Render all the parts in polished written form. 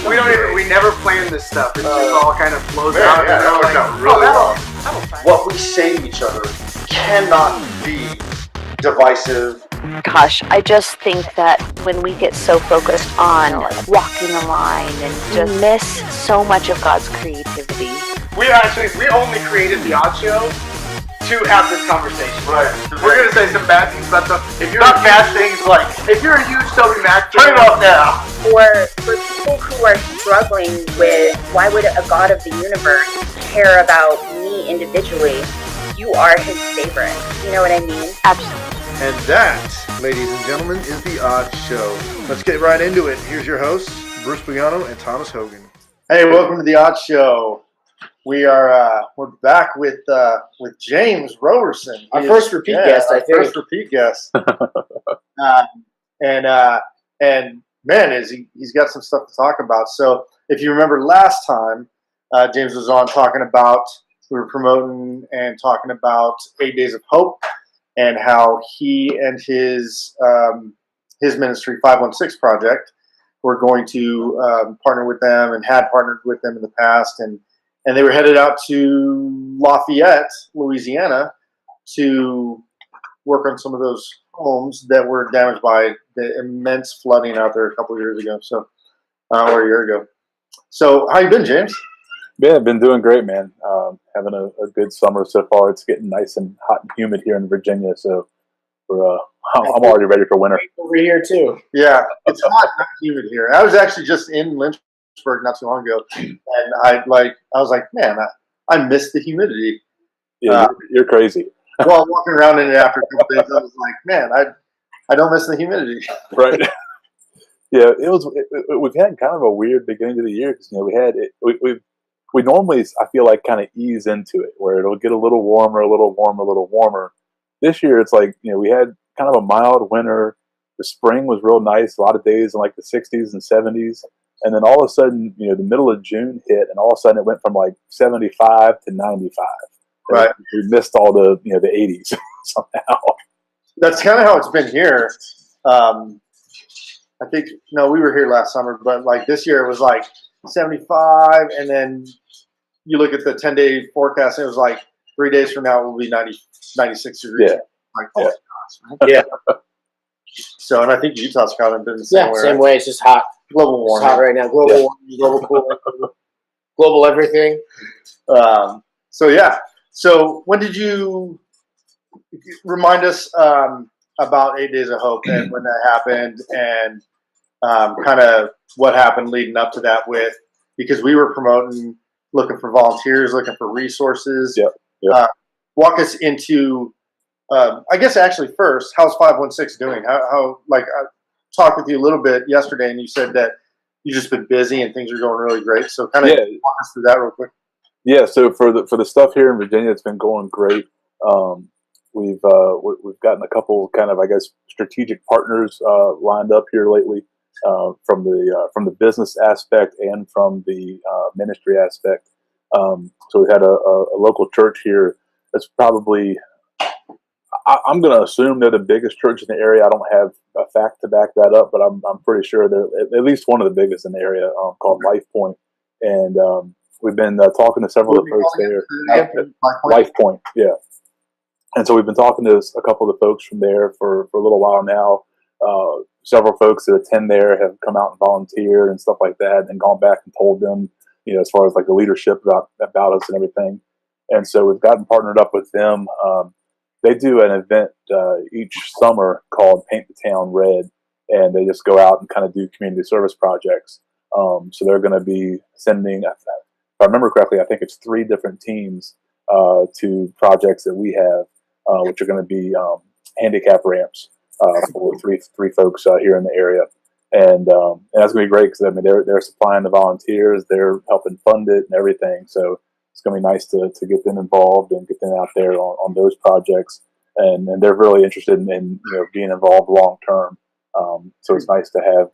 We never plan this stuff. It just all kind of flows out. Yeah, that worked out really well. What we say to each other cannot be divisive. Gosh, I just think that when we get so focused on walking the line and just miss so much of God's creativity. We only created the Odd Show to have this conversation. Right. We're gonna say some bad things about stuff. If you're not bad things, like if you're a huge Toby Mac, Turn it off now. Or for people who are struggling with why would a God of the universe care about me individually? You are his favorite. You know what I mean? Absolutely. And that, ladies and gentlemen, is The Odd Show. Let's get right into it. Here's your hosts, Bruce Bugano and Thomas Hogan. Hey, welcome to The Odd Show. We're back with James Roberson. Our first repeat guest, I think. First repeat guest. And man, he's got some stuff to talk about. So if you remember last time, James was on talking about, we were promoting and talking about 8 Days of Hope and how he and his ministry, 516 Project, were going to partner with them and had partnered with them in the past. And they were headed out to Lafayette, Louisiana, to work on some of those homes that were damaged by the immense flooding out there a couple of years ago. So, or a year ago. So, how you been, James? Yeah, I've been doing great, man. Having a good summer so far. It's getting nice and hot and humid here in Virginia, so I'm already ready for winter. Over here too. Yeah, it's hot, not humid here. I was actually just in Lynchburg not too long ago, and I was like, man, I miss the humidity. Yeah, you're crazy. Well, walking around in it after a couple days, I was like, man, I don't miss the humidity. Right. Yeah, we've had kind of a weird beginning of the year because we normally, I feel like, kind of ease into it where it'll get a little warmer, a little warmer, a little warmer. This year, it's like, we had kind of a mild winter. The spring was real nice, a lot of days in like the 60s and 70s. And then all of a sudden, the middle of June hit, and all of a sudden it went from like 75 to 95. Right. We missed all the 80s somehow. That's kind of how it's been here. I think, we were here last summer, but like this year it was like 75, and then you look at the 10-day forecast, and it was like 3 days from now it will be 96 degrees. Yeah. Like, oh my gosh, right? Yeah. So, and I think Utah's kind of been the same way. Same way. It's just hot. Global warming. It's hot right now. Global warming, global cooling, global everything. So when did you remind us about 8 Days of Hope and when that happened, and kind of what happened leading up to that because we were promoting, looking for volunteers, looking for resources. Yep. Walk us into, I guess actually first, how's 516 doing? How I talked with you a little bit yesterday, and you said that you've just been busy and things are going really great. So kind of walk us through that real quick. Yeah. So for the stuff here in Virginia, it's been going great. We've gotten a couple kind of, I guess, strategic partners lined up here lately, from the business aspect and from the ministry aspect. So we had a local church here that's probably, I'm going to assume they're the biggest church in the area. I don't have a fact to back that up, but I'm pretty sure they're at least one of the biggest in the area, called Life Point. And we've been talking to several of the folks there. Life Point, yeah. And so we've been talking to a couple of the folks from there for a little while now. Several folks that attend there have come out and volunteered and stuff like that, and gone back and told them, as far as like the leadership about us and everything. And so we've gotten partnered up with them. They do an event each summer called Paint the Town Red, and they just go out and kind of do community service projects. So they're going to be sending, if I remember correctly, I think it's 3 different teams to projects that we have, which are going to be handicap ramps for three folks here in the area. And that's going to be great because they're supplying the volunteers, they're helping fund it and everything. So it's going to be nice to get them involved and get them out there on those projects. And they're really interested in being involved long term. So it's nice to have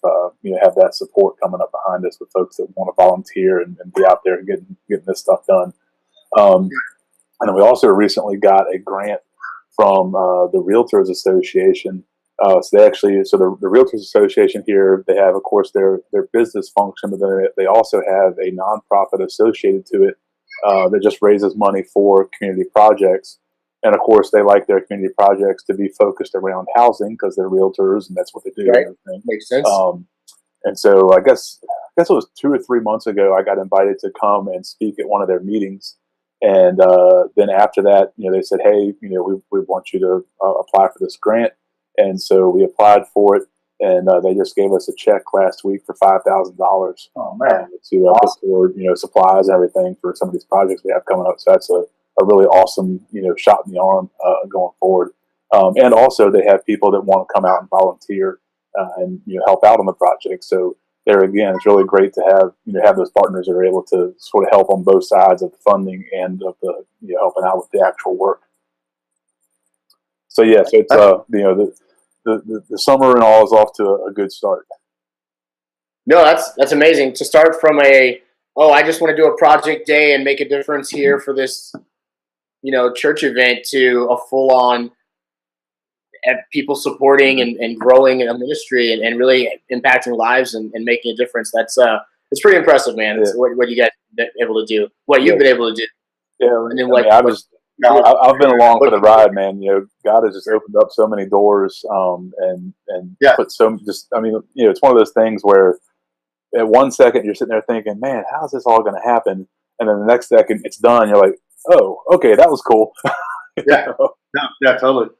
that support coming up behind us with folks that want to volunteer and be out there and getting this stuff done. And then we also recently got a grant from the Realtors Association So the Realtors Association here, they have, of course, their business function, but then they also have a nonprofit associated to it that just raises money for community projects. And of course, they like their community projects to be focused around housing because they're realtors and that's what they do. Right. And everything. Makes sense. And so I guess it was 2 or 3 months ago, I got invited to come and speak at one of their meetings. And then after that, they said, hey, we want you to apply for this grant. And so we applied for it, and they just gave us a check last week for $5,000 Oh man, to put forward, supplies and everything for some of these projects we have coming up. So that's a really awesome, shot in the arm going forward. And also they have people that want to come out and volunteer and help out on the project. So there again, it's really great to have those partners that are able to sort of help on both sides of the funding and of the helping out with the actual work. So yeah, so it's the summer and all is off to a good start. No, that's amazing to start from I just want to do a project day and make a difference here for this, church event to a full on people supporting and growing a ministry and really impacting lives and making a difference. That's it's pretty impressive, man. Yeah. It's what you guys have been able to do, what you've been able to do. Yeah, And then I've been along for the ride, man. God has just opened up so many doors, and put so just. I mean, it's one of those things where at 1 second you're sitting there thinking, "Man, how's this all going to happen?" And then the next second it's done. You're like, "Oh, okay, that was cool." yeah, totally.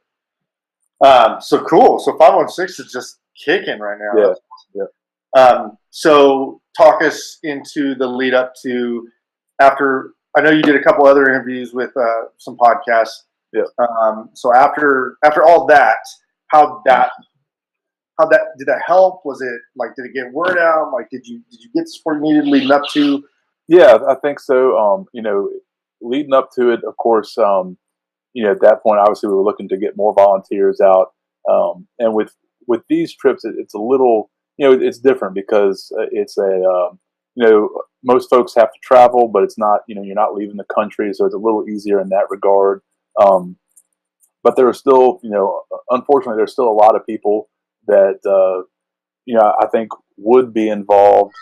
So cool. So 516 is just kicking right now. Yeah. So talk us into the lead up to after. I know you did a couple other interviews with some podcasts. Yeah. So after all that, how did that help? Was it like, did it get word out? Like, did you get the support you needed leading up to? Yeah, I think so. Leading up to it, of course, at that point, obviously we were looking to get more volunteers out. And with these trips, it's a little, it's different because it's most folks have to travel, but it's not, you're not leaving the country. So it's a little easier in that regard. But there are still, unfortunately, there's still a lot of people that, I think would be involved,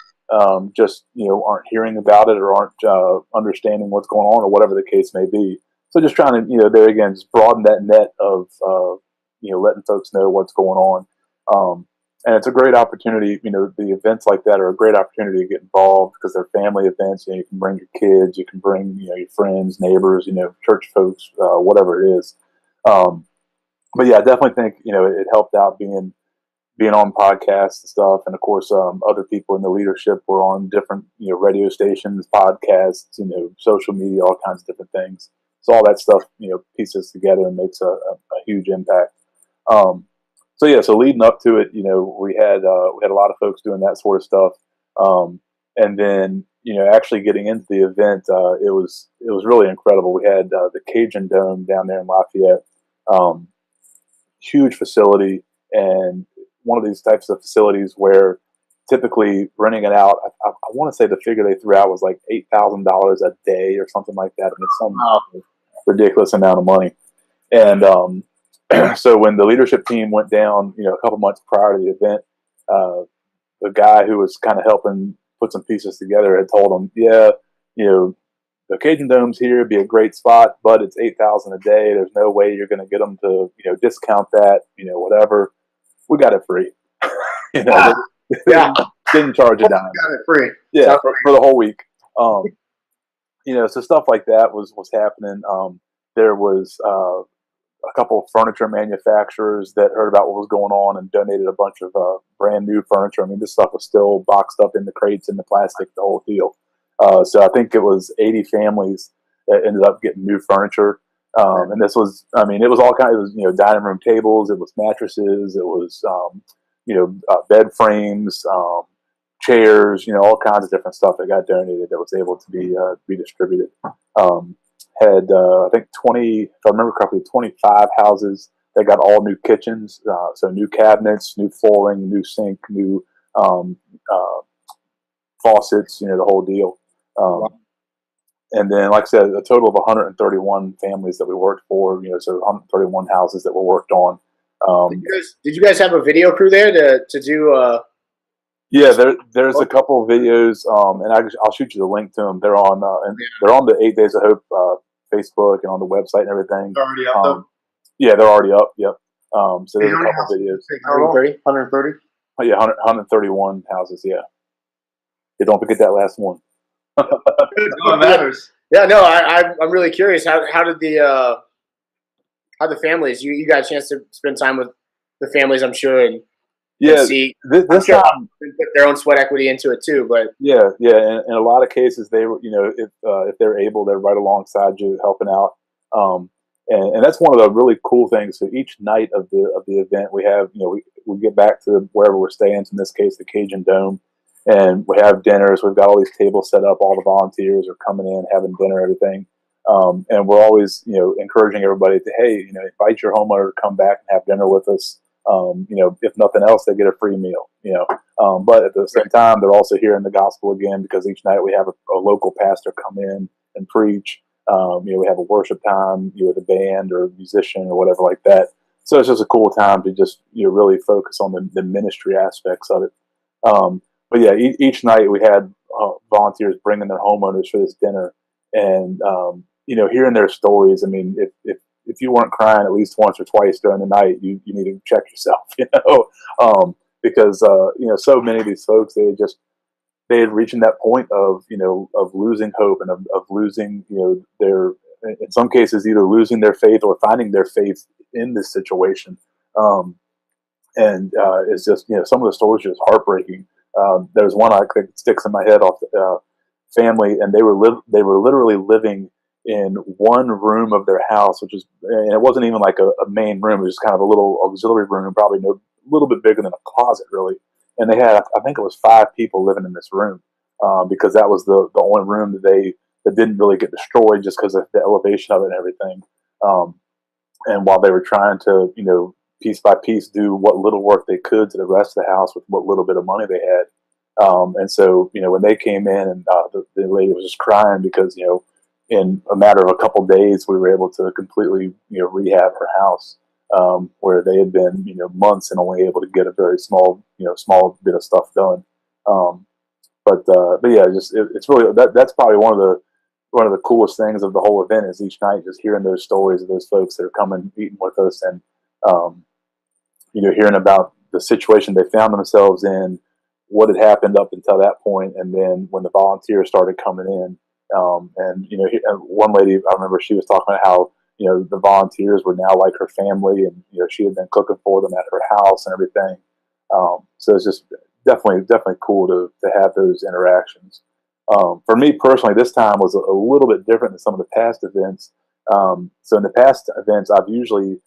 just, aren't hearing about it or aren't understanding what's going on or whatever the case may be. So just trying to, there again, just broaden that net of, letting folks know what's going on. And it's a great opportunity, the events like that are a great opportunity to get involved because they're family events. You can bring your kids, you can bring, your friends, neighbors, church folks, whatever it is. But yeah, I definitely think, it helped out being on podcasts and stuff. And of course, other people in the leadership were on different, radio stations, podcasts, social media, all kinds of different things. So all that stuff, pieces together and makes a huge impact. So leading up to it, we had a lot of folks doing that sort of stuff. And then, actually getting into the event, it was really incredible. We had the Cajun Dome down there in Lafayette, huge facility, and one of these types of facilities where typically renting it out, I want to say the figure they threw out was like $8,000 a day or something like that. I mean, it's some ridiculous amount of money. And so when the leadership team went down, a couple months prior to the event, the guy who was kind of helping put some pieces together had told them, the Cajun Dome's here, be a great spot, but it's $8,000 a day. There's no way you're going to get them to, discount that, whatever. We got it free. Didn't charge a dime. Got it free. Yeah, for the whole week. So stuff like that was happening. There was a couple of furniture manufacturers that heard about what was going on and donated a bunch of brand new furniture. I mean, this stuff was still boxed up in the crates and the plastic, the whole deal. So I think it was 80 families that ended up getting new furniture. And this was, it was all kinds of, dining room tables, it was mattresses, it was, bed frames, chairs, all kinds of different stuff that got donated that was able to be distributed. Had, I think 20, if I remember correctly, 25 houses that got all new kitchens. So new cabinets, new flooring, new sink, new faucets, the whole deal. And then, like I said, a total of 131 families that we worked for, so 131 houses that were worked on. Did you guys have a video crew there to do? Yeah, there's a couple of videos, and I'll shoot you the link to them. They're on they're on the 8 Days of Hope Facebook and on the website and everything. They're already up though? Yeah, they're already up. Yep. So there's a couple of videos. 130? 130? Oh, yeah, 131 houses. Yeah. Don't forget that last one. It matters. Yeah, no, I'm really curious. How did the families? You got a chance to spend time with the families, I'm sure, and see. This sure time they put their own sweat equity into it too. But yeah. In a lot of cases, they were, if they're able, they're right alongside you, helping out. And that's one of the really cool things. So each night of the event, we have, we get back to wherever we're staying. So in this case, the Cajun Dome, and we have dinners. We've got all these tables set up. All the volunteers are coming in, having dinner, everything. And we're always, encouraging everybody to, hey, invite your homeowner to come back and have dinner with us. If nothing else, they get a free meal. But at the same time, they're also hearing the gospel again, because each night we have a local pastor come in and preach. We have a worship time, with a band or a musician or whatever like that. So it's just a cool time to just really focus on the ministry aspects of it. But yeah, each night we had volunteers bringing their homeowners for this dinner, and hearing their stories. I mean, if you weren't crying at least once or twice during the night, you need to check yourself. Because so many of these folks, they had reached that point of losing hope and of losing their, in some cases, either losing their faith or finding their faith in this situation. And it's just some of the stories are just heartbreaking. There's one I think sticks in my head off the family, and they were literally living in one room of their house, and it wasn't even like a main room. It was just kind of a little auxiliary room, probably a little bit bigger than a closet, really. And they had, I think it was 5 people living in this room, because that was the only room that didn't really get destroyed just because of the elevation of it and everything. And while they were trying to, piece by piece, do what little work they could to the rest of the house with what little bit of money they had. And so, when they came in, and the lady was just crying because, in a matter of a couple of days, we were able to completely, rehab her house, where they had been, months and only able to get a very small bit of stuff done. But yeah, it's really, that's probably one of the coolest things of the whole event, is each night just hearing those stories of those folks that are coming, eating with us, and hearing about the situation they found themselves in, what had happened up until that point, and then when the volunteers started coming in. And one lady, I remember, she was talking about how the volunteers were now like her family, and she had been cooking for them at her house and everything. So it's just definitely cool to have those interactions. For me personally, this time was a little bit different than some of the past events. So in the past events, I've usually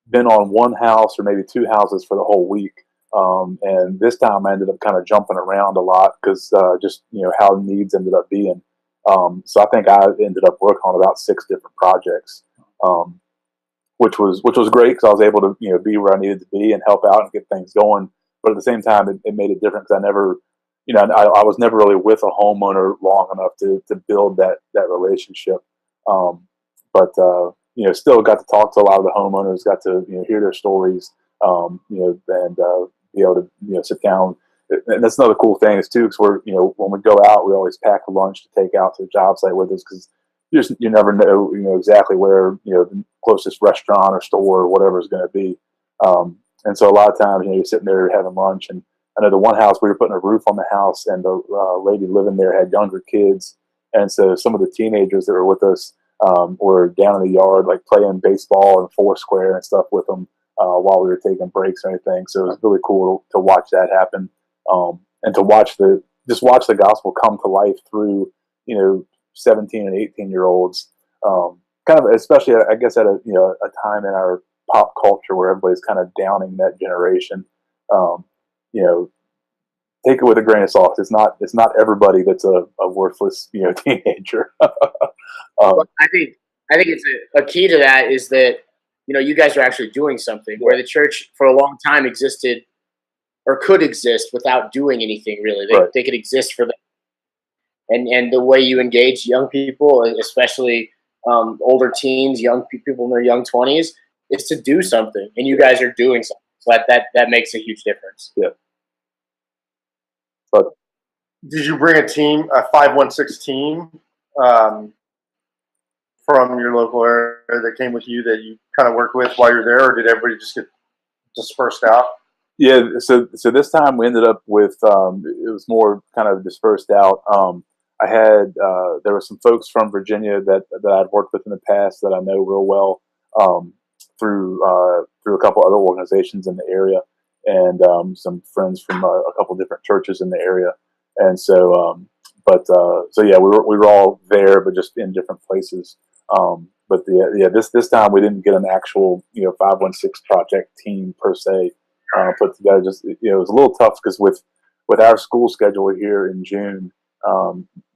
been on one house or maybe 2 houses for the whole week. And this time I ended up kind of jumping around a lot because just how needs ended up being. So I think I ended up working on about 6 different projects, which was great because I was able to be where I needed to be and help out and get things going. But at the same time, it made it different because I never, I was never really with a homeowner long enough to build that relationship. But still got to talk to a lot of the homeowners, got to hear their stories, and be able to sit down. And that's another cool thing is too, because we're when we go out, we always pack a lunch to take out to the job site with us, because you never know exactly where the closest restaurant or store or whatever is going to be. And so a lot of times you're sitting there having lunch, and I know the one house we were putting a roof on the house, and the lady living there had younger kids, and so some of the teenagers that were with us were down in the yard like playing baseball and foursquare and stuff with them while we were taking breaks and everything. So it was really cool to watch that happen. And to watch the gospel come to life through 17 and 18-year-olds, kind of, especially I guess at a time in our pop culture where everybody's kind of downing that generation. Take it with a grain of salt. It's not everybody that's a worthless teenager. Well, I think it's a key to that is that you guys are actually doing something where the church for a long time existed or could exist without doing anything really. They could exist for them. And the way you engage young people, especially older teens, young people in their young 20s, is to do something, and you guys are doing something. So that makes a huge difference. Yeah. But Did you bring a 516 team from your local area that came with you that you kind of worked with while you're there, or did everybody just get dispersed out? yeah, so this time we ended up with it was more kind of dispersed out. I had there were some folks from Virginia that I'd worked with in the past that I know real well through a couple other organizations in the area, and some friends from a couple different churches in the area, and so so yeah, we were all there, but just in different places. But this time we didn't get an actual 516 project team per se put together. Just it was a little tough because with our school schedule here in June,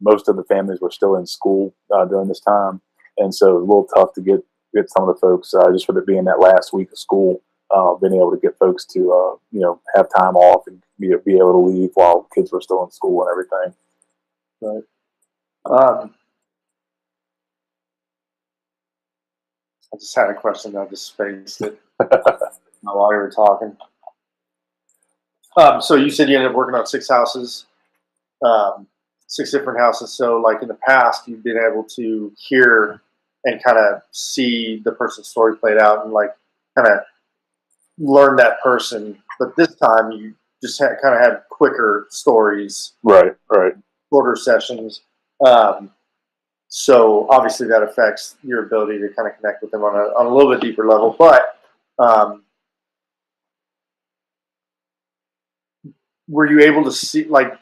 most of the families were still in school during this time, and so it was a little tough to get some of the folks just for it being that last week of school, being able to get folks to have time off and be able to leave while kids were still in school and everything. Right. I just had a question. I just spaced it while you were talking. So you said you ended up working on 6 houses, 6 different houses. So like in the past, you've been able to hear and kind of see the person's story played out and like kind of learn that person. But this time you just kind of had quicker stories. Right. Shorter sessions. So obviously that affects your ability to kind of connect with them on a little bit deeper level. But were you able to see, like,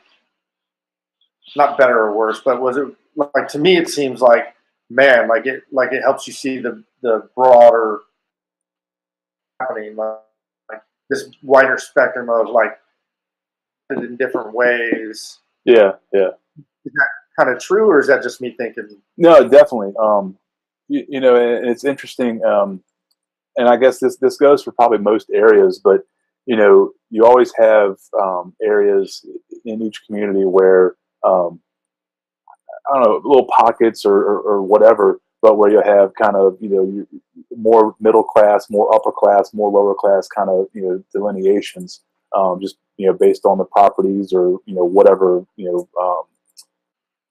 not better or worse, but was it like, to me it seems like, man, like it helps you see the broader happening, like this wider spectrum of like in different ways. Yeah. Is that kind of true, or is that just me thinking? No, definitely. And it's interesting. And I guess this goes for probably most areas, but you always have areas in each community where I don't know, little pockets or whatever, but where you have kind of more middle class, more upper class, more lower class kind of delineations, just based on the properties or whatever.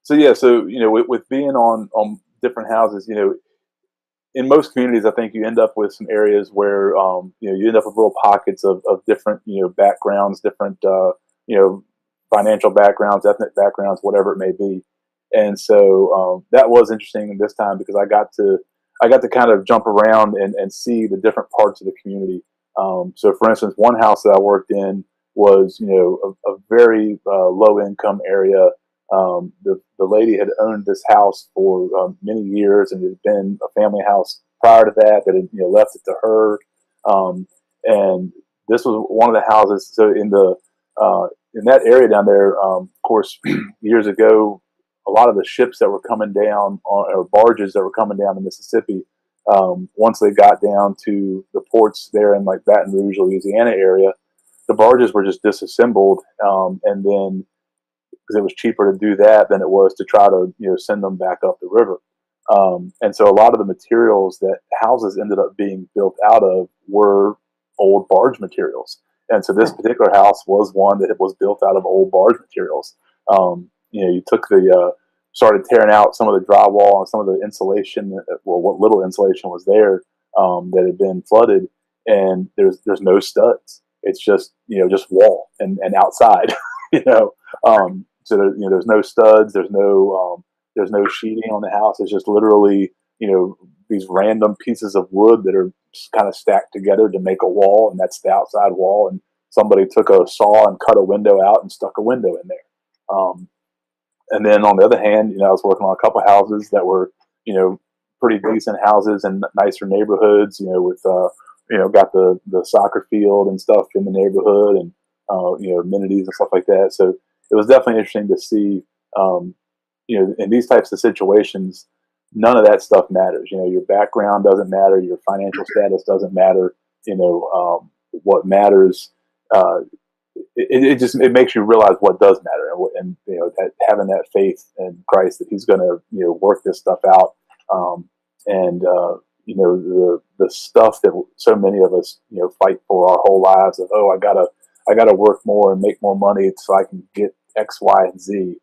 So yeah, so with being on different houses, in most communities, I think you end up with some areas where you end up with little pockets of different backgrounds, different financial backgrounds, ethnic backgrounds, whatever it may be. And so that was interesting this time because I got to kind of jump around and see the different parts of the community. So for instance, one house that I worked in was a very low income area. The lady had owned this house for many years, and it had been a family house prior to that had left it to her. And this was one of the houses. So in that area down there, of course, years ago, a lot of the ships that were coming down or barges that were coming down the Mississippi, once they got down to the ports there in like Baton Rouge, Louisiana area, the barges were just disassembled, and then because it was cheaper to do that than it was to try to send them back up the river. And so a lot of the materials that houses ended up being built out of were old barge materials. And so this particular house was one that was built out of old barge materials. You took started tearing out some of the drywall and some of the insulation, well, what little insulation was there that had been flooded, and there's no studs. It's just just wall and outside. So there's no studs, there's no sheeting on the house. It's just literally these random pieces of wood that are kind of stacked together to make a wall, and that's the outside wall. And somebody took a saw and cut a window out and stuck a window in there. And then on the other hand, I was working on a couple houses that were pretty decent houses in nicer neighborhoods. With got the soccer field and stuff in the neighborhood, and amenities and stuff like that. So it was definitely interesting to see, in these types of situations, none of that stuff matters. Your background doesn't matter. Your financial status doesn't matter. What matters, it makes you realize what does matter. And that having that faith in Christ that he's going to, work this stuff out. the stuff that so many of us, fight for our whole lives of, oh, I gotta work more and make more money so I can get X, Y, and Z.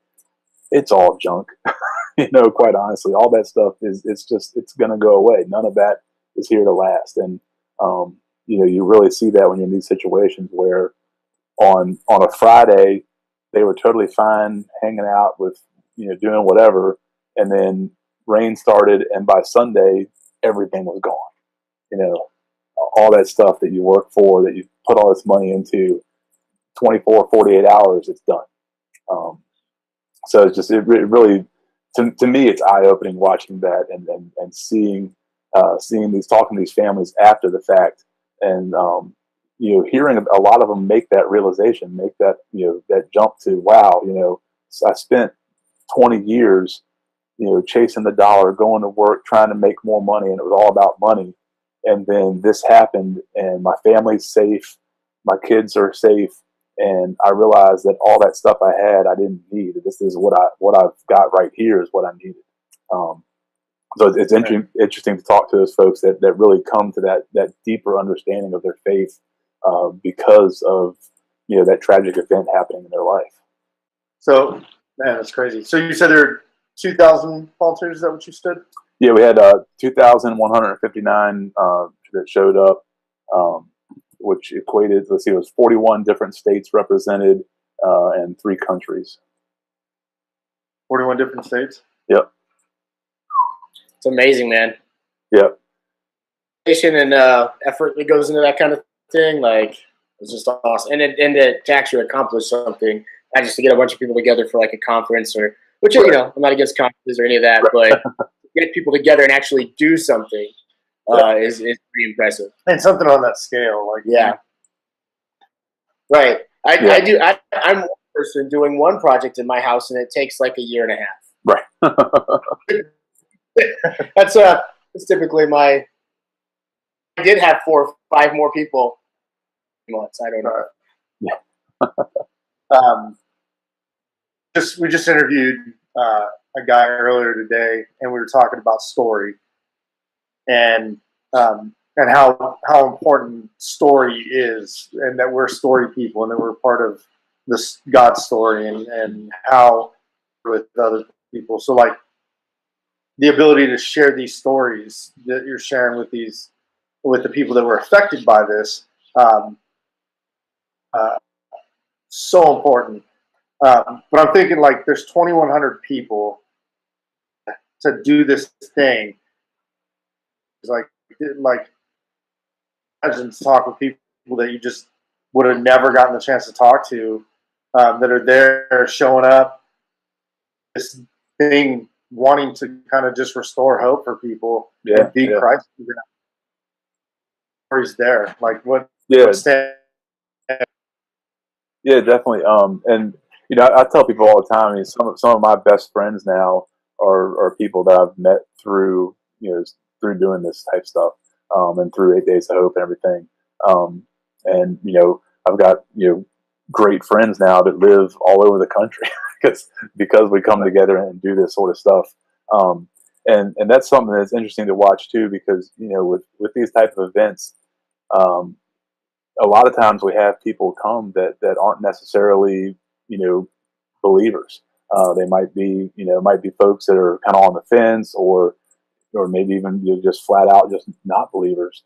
It's all junk. Quite honestly, all that stuff it's going to go away. None of that is here to last. And, you really see that when you're in these situations where on a Friday, they were totally fine hanging out with, doing whatever. And then rain started. And by Sunday, everything was gone. All that stuff that you work for, that you put all this money into, 24, 48 hours, it's done. So it's just, it really, to me, it's eye opening watching that and seeing talking to these families after the fact, and hearing a lot of them make that realization, make that that jump to, wow, I spent 20 years chasing the dollar, going to work, trying to make more money, and it was all about money, and then this happened, and my family's safe, my kids are safe. And I realized that all that stuff I had, I didn't need. This is what I've got right here is what I needed. So it's interesting to talk to those folks that really come to that deeper understanding of their faith because of that tragic event happening in their life. So, man, that's crazy. So you said there are 2,000 volunteers. Is that what you said? Yeah, we had 2,159 that showed up. Which equated, it was 41 different states represented and 3 countries. 41 different states? Yep. It's amazing, man. Yep. And effort that goes into that kind of thing, like, it's just awesome. And to actually accomplish something, not just to get a bunch of people together for like a conference which, I'm not against conferences or any of that, but get people together and actually do something. Is pretty impressive, and something on that scale, like right. I'm one person doing one project in my house, and it takes like a year and a half. Right. That's typically my. I did have 4 or 5 more people. Months, I don't know. Yeah. We just interviewed a guy earlier today, and we were talking about story. And how important story is, and that we're story people, and that we're part of this God's story, and how with other people. So, like, the ability to share these stories that you're sharing with the people that were affected by this, so important. But I'm thinking, like, there's 2,100 people to do this thing. Like imagine to talk with people that you just would have never gotten the chance to talk to, that are there showing up, this thing wanting to kind of just restore hope for people and be Christ. Stories there, like what? Yeah, definitely. And I tell people all the time. I mean, some of my best friends now are people that I've met through through doing this type stuff, and through 8 Days of Hope and everything. And I've got great friends now that live all over the country because we come together and do this sort of stuff. And that's something that's interesting to watch too, because with these type of events, a lot of times we have people come that aren't necessarily believers. They might be folks that are kind of on the fence, or maybe even just flat out just not believers.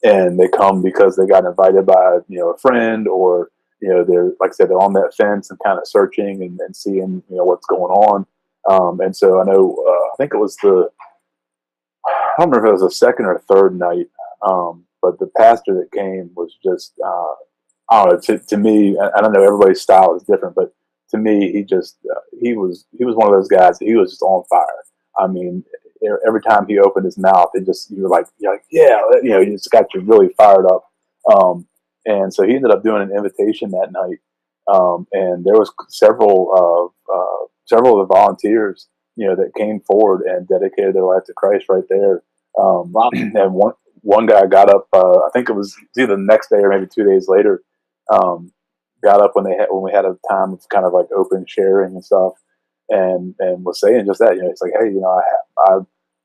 And they come because they got invited by a friend, or they're, like I said, they're on that fence and kind of searching and seeing what's going on. And so I know I think it was I don't remember if it was the second or third night, but the pastor that came was just I don't know, to me, I don't know, everybody's style is different, but to me, he was one of those guys that he was just on fire. I mean, every time he opened his mouth, you're like, yeah, he just got you really fired up. And so he ended up doing an invitation that night, and there was several of the volunteers, that came forward and dedicated their life to Christ right there. And one guy got up, I think it was either the next day or maybe 2 days later, got up when we had a time of kind of like open sharing and stuff, and was saying just that, it's like, hey,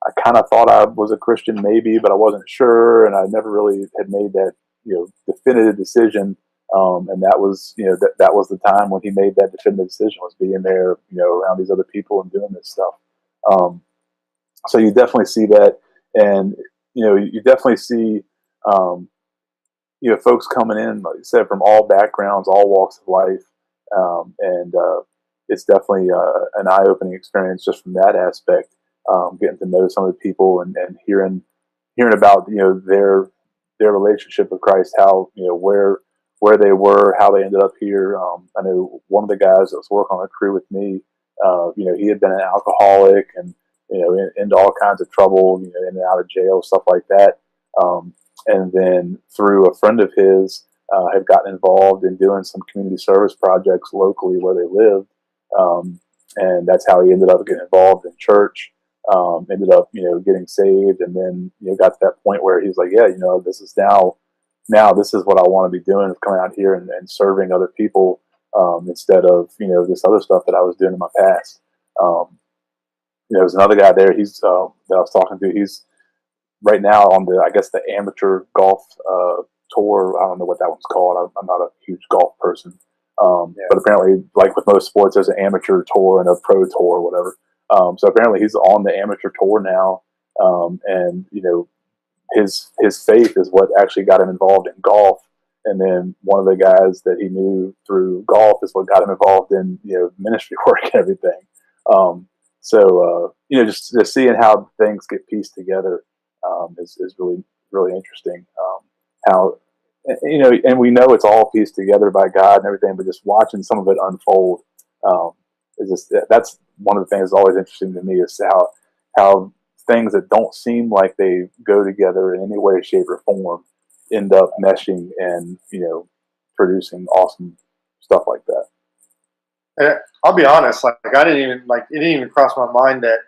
I kind of thought I was a Christian maybe, but I wasn't sure, and I never really had made that definitive decision. And that was that was the time when he made that definitive decision, was being there around these other people and doing this stuff. So you definitely see that, and you definitely see folks coming in, like you said, from all backgrounds, all walks of life, and it's definitely an eye-opening experience just from that aspect. Getting to know some of the people and hearing about their relationship with Christ, how where they were, how they ended up here. I know one of the guys that was working on the crew with me. He had been an alcoholic and into all kinds of trouble, in and out of jail, stuff like that. And then through a friend of his, had gotten involved in doing some community service projects locally where they lived. And that's how he ended up getting involved in church. Ended up, getting saved, and then, got to that point where he's like, yeah, this is now this is what I want to be doing, is coming out here and serving other people, instead of, this other stuff that I was doing in my past. There's another guy there, he's, that I was talking to, he's right now on the amateur golf, tour. I don't know what that one's called. I'm not a huge golf person. But apparently, like with most sports, there's an amateur tour and a pro tour or whatever. So apparently he's on the amateur tour now, and his faith is what actually got him involved in golf. And then one of the guys that he knew through golf is what got him involved in ministry work and everything. So just seeing how things get pieced together is really, really interesting. How and we know it's all pieced together by God and everything, but just watching some of it unfold. That's one of the things that's always interesting to me, is how things that don't seem like they go together in any way, shape, or form end up meshing and producing awesome stuff like that. And I'll be honest, it didn't even cross my mind that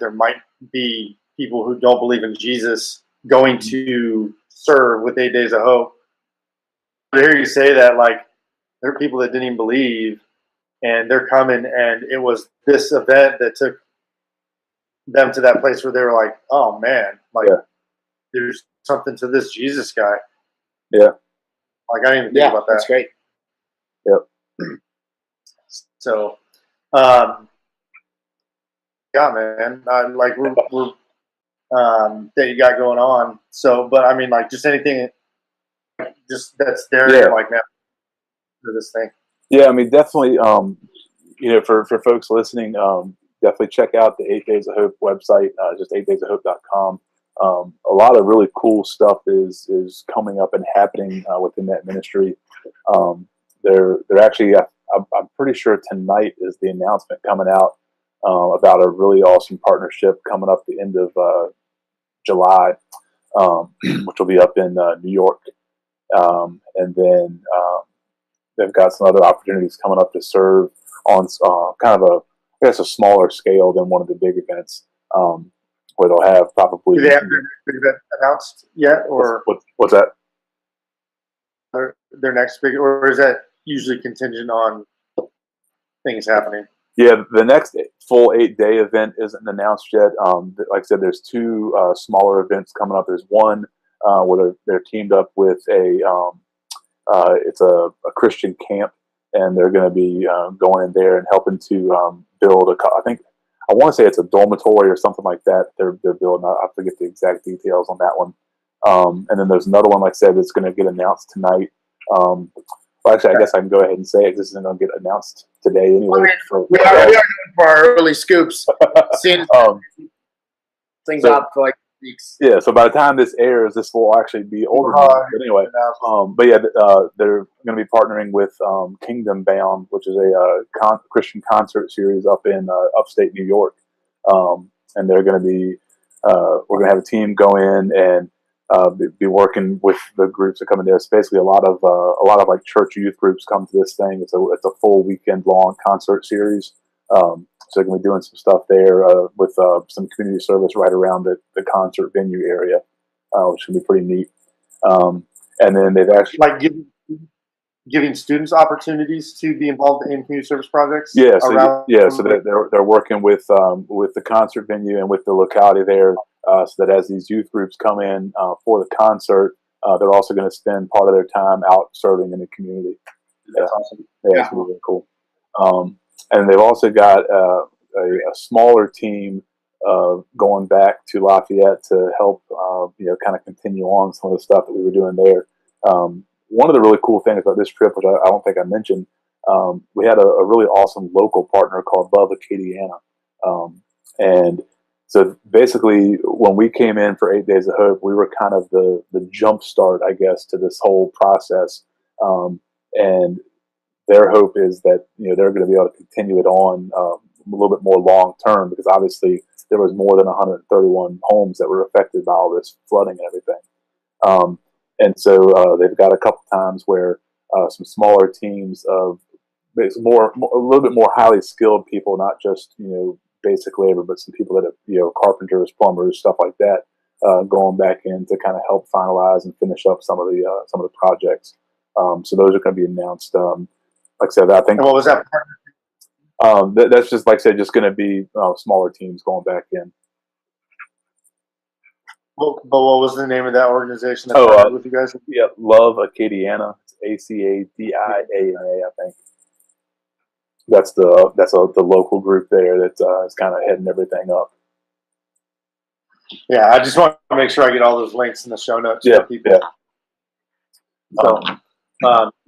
there might be people who don't believe in Jesus going to serve with 8 Days of Hope. To hear you say that, there are people that didn't even believe, and they're coming, and it was this event that took them to that place where they were like, oh man, there's something to this Jesus guy. Yeah. I didn't even think about that. That's great. Yep. So, man, we're that you got going on. So, but just anything, just that's there, man, for this thing. Yeah, definitely. For folks listening, definitely check out the 8 Days of Hope website, just 8daysofhope.com. A lot of really cool stuff is coming up and happening within that ministry. They're actually, I'm pretty sure tonight is the announcement coming out about a really awesome partnership coming up the end of July, which will be up in New York. And then they've got some other opportunities coming up to serve on kind of a smaller scale than one of the big events, where they'll have probably. Do they have their big event announced yet, or what's that? Their next big, or is that usually contingent on things happening? Yeah, the next full 8-day event isn't announced yet. Like I said, there's two smaller events coming up. There's one where they're teamed up with it's a Christian camp, and they're going to be going in there and helping to build I want to say it's a dormitory or something like that. They're building. I forget the exact details on that one. And then there's another one, like I said, that's going to get announced tonight. Well, actually, I guess I can go ahead and say it. This isn't going to get announced today anyway. We are known for our early scoops. Seeing things out for weeks. Yeah, so by the time this airs, this will actually be older. But anyway, they're going to be partnering with Kingdom Bound, which is a Christian concert series up in upstate New York. And they're going to be, we're going to have a team go in and be working with the groups that come in there. It's basically a lot of like church youth groups come to this thing. It's a full weekend long concert series. So they're going to be doing some stuff there with some community service right around the concert venue area, which is going to be pretty neat. And then they've actually giving students opportunities to be involved in community service projects. Yeah, so they're working with the concert venue and with the locality there, so that as these youth groups come in for the concert, they're also going to spend part of their time out serving in the community. That's awesome. Yeah, it's really cool. And they've also got a smaller team going back to Lafayette to help, kind of continue on some of the stuff that we were doing there. One of the really cool things about this trip, which I don't think I mentioned, we had a really awesome local partner called Love Acadiana. And so basically, when we came in for 8 Days of Hope, we were kind of the jump start, I guess, to this whole process. And their hope is that they're going to be able to continue it on a little bit more long term, because obviously there was more than 131 homes that were affected by all this flooding and everything. And so they've got a couple times where some smaller teams of a little bit more highly skilled people, not just basic labor, but some people that have carpenters, plumbers, stuff like that, going back in to kind of help finalize and finish up some of the projects. So those are going to be announced. Like I said, I think. And what was that? That's just, like I said, just going to be smaller teams going back in. But what was the name of that organization that partnered with you guys? Yeah, Love Acadiana. It's ACADIANA, I think. That's the local group there that is kind of heading everything up. Yeah, I just want to make sure I get all those links in the show notes for people.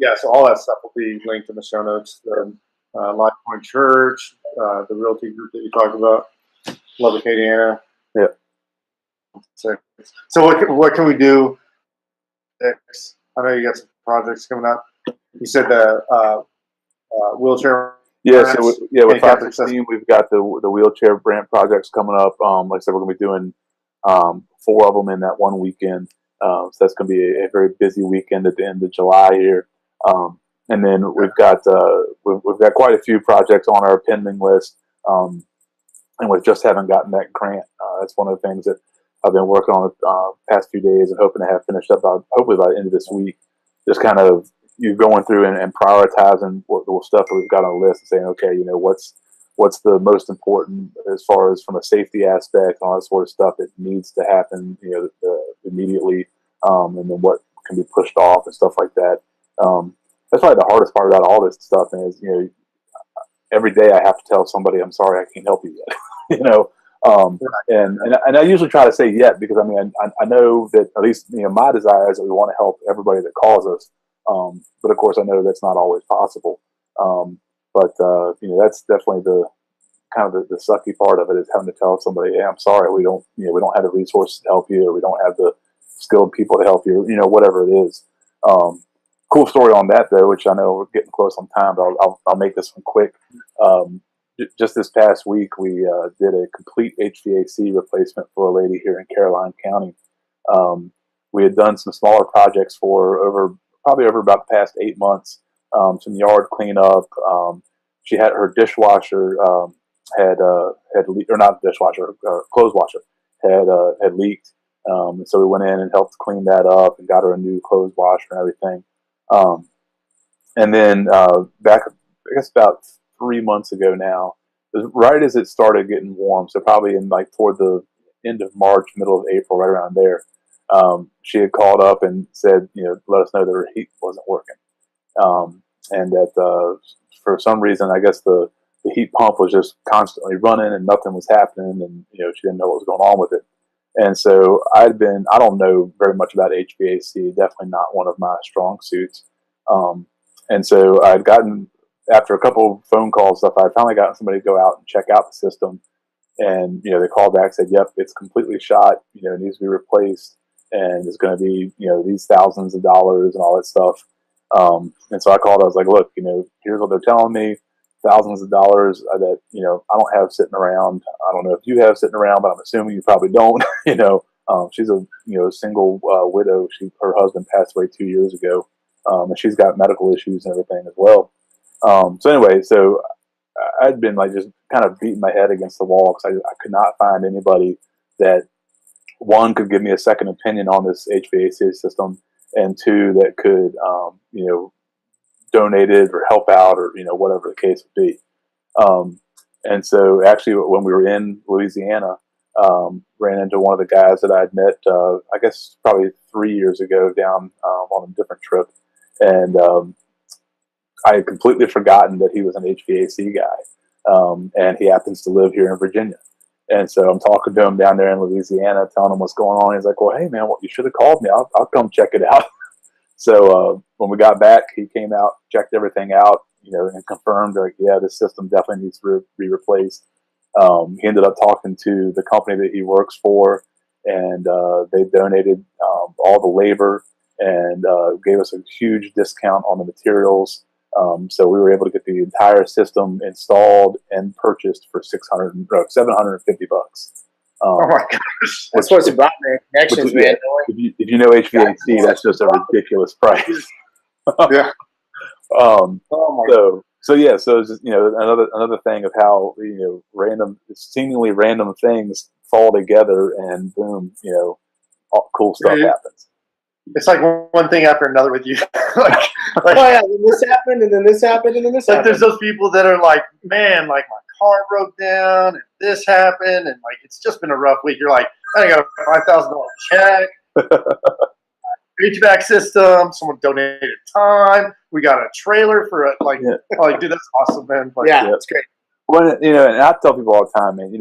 Yeah. So all that stuff will be linked in the show notes. The Life Point Church, the Realty Group that you talked about, Love Acadiana. Yeah. So what can we do next? I know you got some projects coming up. You said the wheelchair. Yeah, so with 516, we've got the wheelchair grant projects coming up. Like I said, we're going to be doing 4 of them in that one weekend. So that's going to be a very busy weekend at the end of July here. And then we've got quite a few projects on our pending list, and we just haven't gotten that grant. That's one of the things that I've been working on the past few days and hoping to have finished up hopefully by the end of this week. Just kind of you going through and prioritizing the stuff that we've got on the list and saying, okay, what's the most important as far as from a safety aspect and all that sort of stuff that needs to happen, immediately, and then what can be pushed off and stuff like that. That's probably the hardest part about all this stuff is, every day I have to tell somebody, I'm sorry, I can't help you yet, and I usually try to say yet, because I know that at least, my desire is that we want to help everybody that calls us. But of course I know that's not always possible. But that's definitely the kind of the sucky part of it, is having to tell somebody, hey, I'm sorry, we don't have the resources to help you, or we don't have the skilled people to help you, whatever it is. Cool story on that though, which I know we're getting close on time, but I'll make this one quick. Just this past week, we did a complete HVAC replacement for a lady here in Caroline County. We had done some smaller projects for probably over about the past 8 months. Some yard cleanup. She had her dishwasher had leaked, or not dishwasher, clothes washer had leaked. And so we went in and helped clean that up and got her a new clothes washer and everything. And then back, I guess about 3 months ago now, right as it started getting warm, so probably in toward the end of March, middle of April, right around there, she had called up and said, let us know that her heat wasn't working. And that for some reason, I guess the heat pump was just constantly running and nothing was happening, and she didn't know what was going on with it. And so I don't know very much about HVAC, definitely not one of my strong suits. And so I'd gotten, after a couple of phone calls stuff, I finally gotten somebody to go out and check out the system. And, they called back, said, yep, it's completely shot, it needs to be replaced. And it's going to be, these thousands of dollars and all that stuff. And so I called, I was like, look, here's what they're telling me, thousands of dollars that, I don't have sitting around. I don't know if you have sitting around, but I'm assuming you probably don't. She's a, single widow. Her husband passed away 2 years ago. And she's got medical issues and everything as well. So anyway, so I'd been just kind of beating my head against the wall because I could not find anybody that, one, could give me a second opinion on this HVAC system, and two, that could, donated or help out or, whatever the case would be. And so actually when we were in Louisiana, ran into one of the guys that I'd met, I guess probably 3 years ago down on a different trip. And I had completely forgotten that he was an HVAC guy. And he happens to live here in Virginia. And so I'm talking to him down there in Louisiana, telling him what's going on. He's like, well, hey, man, you should have called me. I'll come check it out. So when we got back, he came out, checked everything out, and confirmed, like, yeah, this system definitely needs to be replaced. He ended up talking to the company that he works for, and they donated all the labor and gave us a huge discount on the materials. So we were able to get the entire system installed and purchased for $750. Oh my gosh. That's what it's about, man. Connections, man. If you know HVAC, that's just a ridiculous price. Yeah. Oh my. So it's just, another thing of how seemingly random things fall together and boom, all cool stuff happens. It's like one thing after another with you. like, oh yeah, then this happened, and then this happened, and then this happened. There's those people that are like, man, like my car broke down, and this happened, and like it's just been a rough week. You're like, I got a $5,000 check, HVAC system, someone donated time, we got a trailer for it. Like, dude, that's awesome, man. Like, yeah, it's great. Well, and I tell people all the time, man.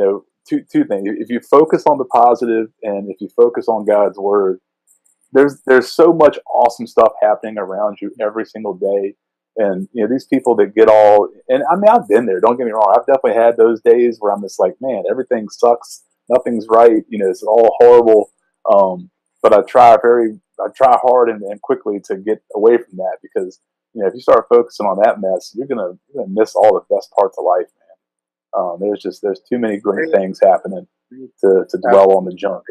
Two things. If you focus on the positive, and if you focus on God's word, there's so much awesome stuff happening around you every single day. And, these people that get all, and I mean, I've been there, don't get me wrong. I've definitely had those days where I'm just like, man, everything sucks. Nothing's right. It's all horrible. But I try hard and quickly to get away from that, because, if you start focusing on that mess, you're going to miss all the best parts of life, man. There's too many great things happening to dwell on the junk.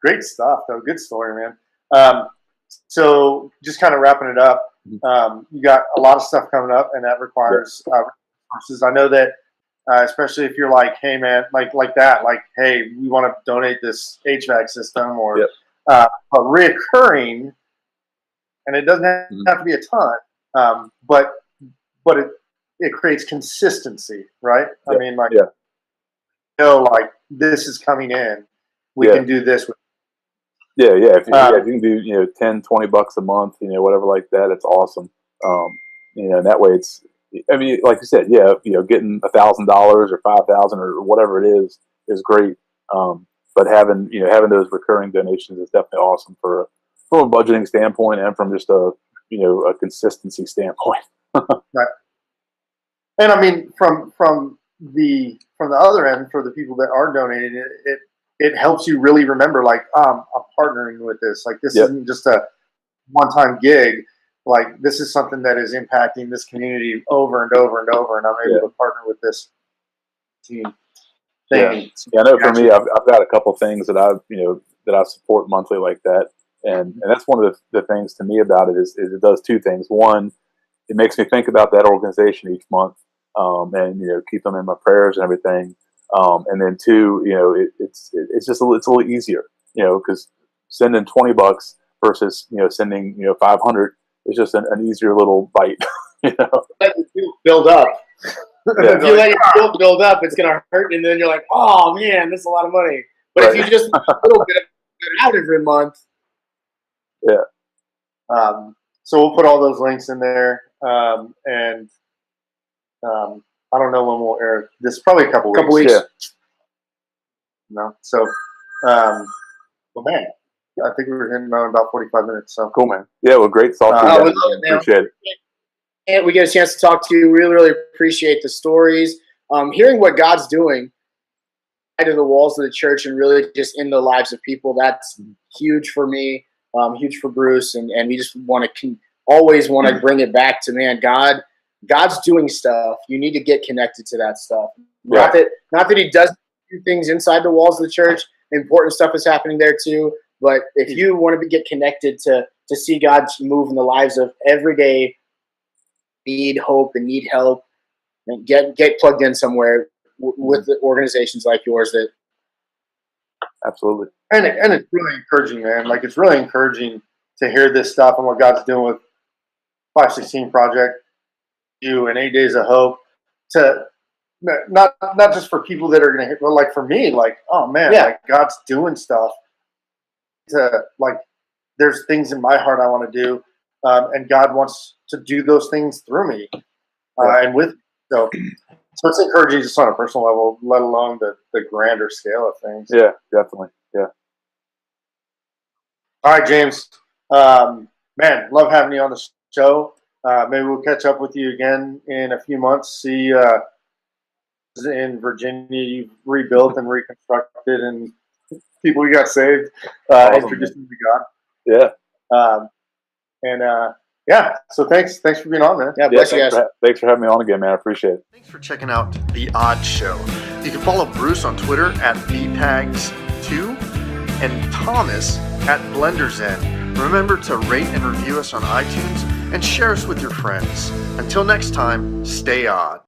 Great stuff, though. Good story, man. So just kind of wrapping it up, you got a lot of stuff coming up, and that requires resources. I know that, especially if you're like, hey, man, like that, like, hey, we want to donate this HVAC system, or but reoccurring, and it doesn't have to be a ton, but it creates consistency, right? I mean, like, like this is coming in. We can do this with. If you can do, $10-$20 a month, whatever like that, it's awesome. And that way it's, I mean, like you said, getting $1,000 or $5,000 or whatever it is great. But having those recurring donations is definitely awesome from a budgeting standpoint and from just a consistency standpoint. Right. And I mean, from the other end, for the people that are donating, it helps you really remember, like, I'm partnering with this. Like, this isn't just a one-time gig. Like, this is something that is impacting this community over and over and over, and I'm able to partner with this team. I know for me, I've got a couple things that I support monthly like that, and that's one of the things to me about it is it does two things. One, it makes me think about that organization each month, and keep them in my prayers and everything. And then two, it's just a little easier, because sending $20 versus sending 500 is just an easier little bite. Let you build up. If you let your build up, it's gonna hurt, and then you're like, oh man, that's a lot of money. But if you just a little bit of it out every month, so we'll put all those links in there, and I don't know when we'll air this. Probably a couple weeks. No, so, well, man, I think we were hitting on about 45 minutes. So cool, man. Yeah, well, great talk to you. We love it, man. Appreciate it. And we get a chance to talk to you. Really, really appreciate the stories. Hearing what God's doing out of the walls of the church and really just in the lives of people, that's huge for me, huge for Bruce, and we just always want to bring it back to, man, God's doing stuff. You need to get connected to that stuff. Not that he doesn't do things inside the walls of the church. Important stuff is happening there too. But if you want to get connected to see God move in the lives of everyday need hope and need help, and get plugged in somewhere with the organizations like yours. That absolutely, and it's really encouraging, man. Like, it's really encouraging to hear this stuff and what God's doing with 516 Project, you and 8 Days of Hope, to not just for people that are going to hit, but like for me, like, oh man, like God's doing stuff. To like, there's things in my heart I want to do, and God wants to do those things through me and with me. So it's encouraging just on a personal level, let alone the grander scale of things. Yeah, definitely. Yeah. All right, James. Man, love having you on the show. Maybe we'll catch up with you again in a few months. See, in Virginia, you've rebuilt and reconstructed, and people got saved, introduced them to God. Yeah. Yeah. So thanks for being on, man. Yeah, bless you guys. Thanks for having me on again, man. I appreciate it. Thanks for checking out The Odd Show. You can follow Bruce on Twitter at btags2 and Thomas at BlenderZen. Remember to rate and review us on iTunes and share us with your friends. Until next time, stay odd.